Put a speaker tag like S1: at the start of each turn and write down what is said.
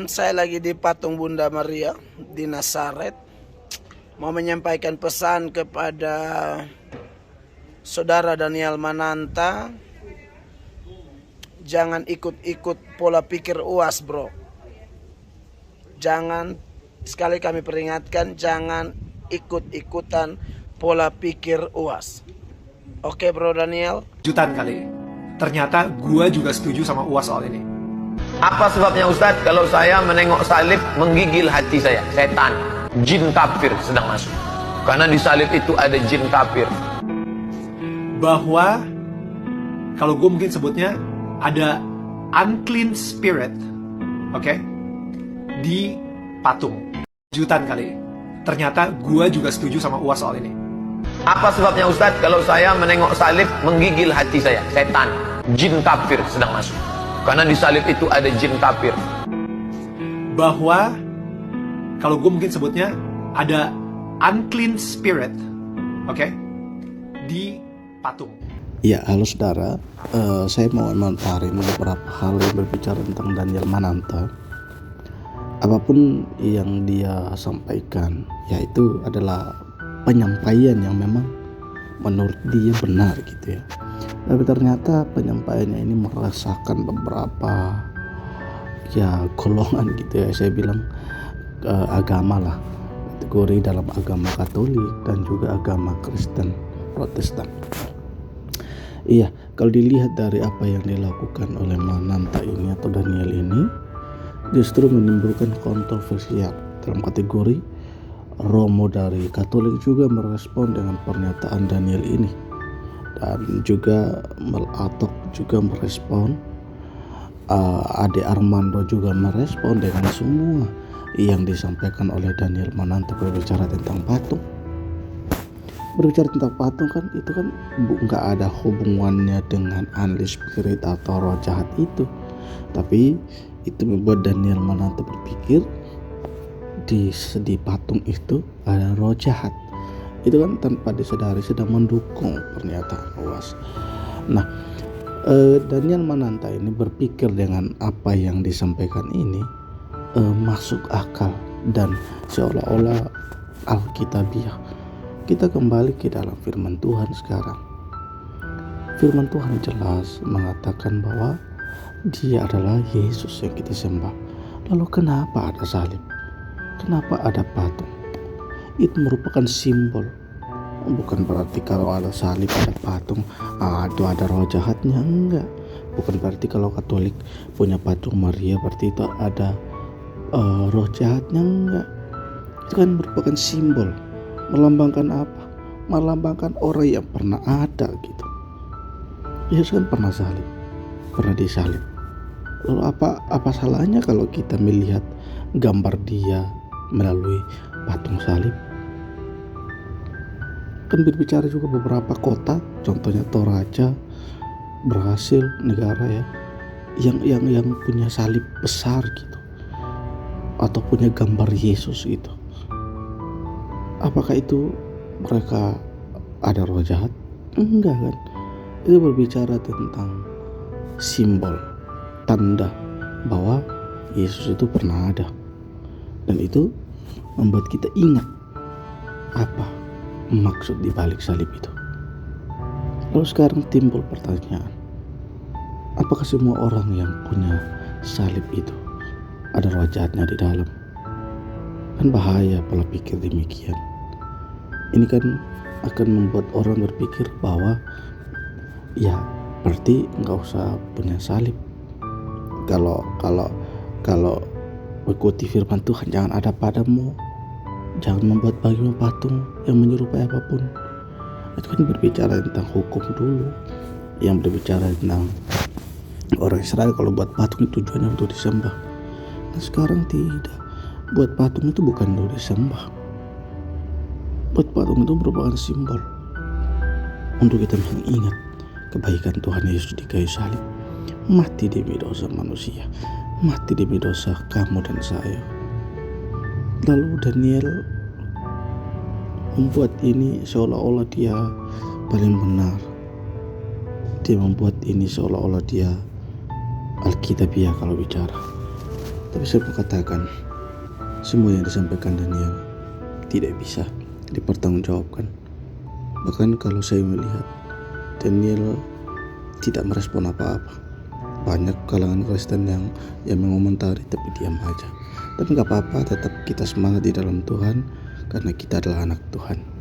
S1: Saya lagi di patung Bunda Maria di Nazaret. Mau menyampaikan pesan kepada Saudara Daniel Mananta. Jangan ikut-ikut pola pikir UAS, bro. Jangan, sekali kami peringatkan, jangan ikut-ikutan pola pikir UAS. Oke, bro Daniel?
S2: Jutaan kali. Ternyata gua juga setuju sama UAS soal ini.
S3: Apa sebabnya Ustadz? Kalau saya menengok salib menggigil hati saya, setan, jin kafir sedang masuk. Karena di salib itu ada jin kafir.
S2: Bahwa kalau gue mungkin sebutnya ada unclean spirit, oke, di patung. Jutaan kali. Ternyata gua juga setuju sama UAS soal ini.
S3: Apa sebabnya Ustadz? Kalau saya menengok salib menggigil hati saya, setan, jin kafir sedang masuk. Karena di salib itu ada jin kafir.
S2: Bahwa kalau gue mungkin sebutnya ada unclean spirit, oke, di patung.
S4: Ya, halo saudara, saya mau menontarin beberapa hal yang berbicara tentang Daniel Mananta. Apapun yang dia sampaikan, yaitu adalah penyampaian yang memang menurut dia benar gitu ya. Tapi ternyata penyampaiannya ini merasakan beberapa golongan gitu ya. Saya bilang agama lah, kategori dalam agama Katolik dan juga agama Kristen Protestan. Iya, kalau dilihat dari apa yang dilakukan oleh Mananta ini atau Daniel ini, justru menimbulkan kontroversial dalam kategori Romo dari Katolik juga merespon dengan pernyataan Daniel ini, dan juga Melatok juga merespon, Ade Armando juga merespon dengan semua yang disampaikan oleh Daniel Mananta berbicara tentang patung. Berbicara tentang patung kan itu kan nggak ada hubungannya dengan unleash spirit atau roh jahat itu, tapi itu membuat Daniel Mananta berpikir di patung itu ada roh jahat. Itu kan tanpa disadari sedang mendukung pernyataan UAS. Nah, Daniel Mananta ini berpikir dengan apa yang disampaikan ini masuk akal dan seolah-olah alkitabiah. Kita kembali ke dalam firman Tuhan sekarang. Firman Tuhan jelas mengatakan bahwa Dia adalah Yesus yang kita sembah. Lalu kenapa ada salib? Kenapa ada patung? Itu merupakan simbol. Bukan berarti kalau ada salib, ada patung, itu ada roh jahatnya. Enggak. Bukan berarti kalau Katolik punya patung Maria berarti itu ada roh jahatnya. Enggak. Itu kan merupakan simbol. Melambangkan apa? Melambangkan orang yang pernah ada gitu. Yesus kan pernah salib, pernah disalib. Lalu apa salahnya kalau kita melihat gambar dia melalui patung salib? Kan berbicara juga beberapa kota, contohnya Toraja, Brasil, negara ya, yang punya salib besar gitu, atau punya gambar Yesus gitu. Apakah itu mereka ada roh jahat? Enggak kan? Itu berbicara tentang simbol, tanda bahwa Yesus itu pernah ada. Dan itu membuat kita ingat apa maksud di balik salib itu. Lalu sekarang timbul pertanyaan, apakah semua orang yang punya salib itu ada roh jahatnya di dalam? Kan bahaya pola pikir demikian. Ini kan akan membuat orang berpikir bahwa ya berarti nggak usah punya salib. Kalau mengikuti firman Tuhan, jangan ada padamu, jangan membuat bagimu patung yang menyerupai apapun. Itu kan berbicara tentang hukum dulu, yang berbicara tentang orang Israel kalau buat patung itu tujuannya untuk disembah. Nah sekarang tidak, buat patung itu bukan untuk disembah. Buat patung itu merupakan simbol untuk kita mengingat kebaikan Tuhan Yesus di kayu salib, mati demi dosa manusia, mati demi dosa kamu dan saya. Lalu Daniel membuat ini seolah-olah dia paling benar. Dia membuat ini seolah-olah dia alkitabiah kalau bicara. Tapi saya mau katakan, semua yang disampaikan Daniel tidak bisa dipertanggungjawabkan. Bahkan kalau saya melihat Daniel tidak merespon apa-apa. Banyak kalangan Kristen yang mengomentari tapi diam aja. Tapi gak apa-apa, tetap kita semangat di dalam Tuhan karena kita adalah anak Tuhan.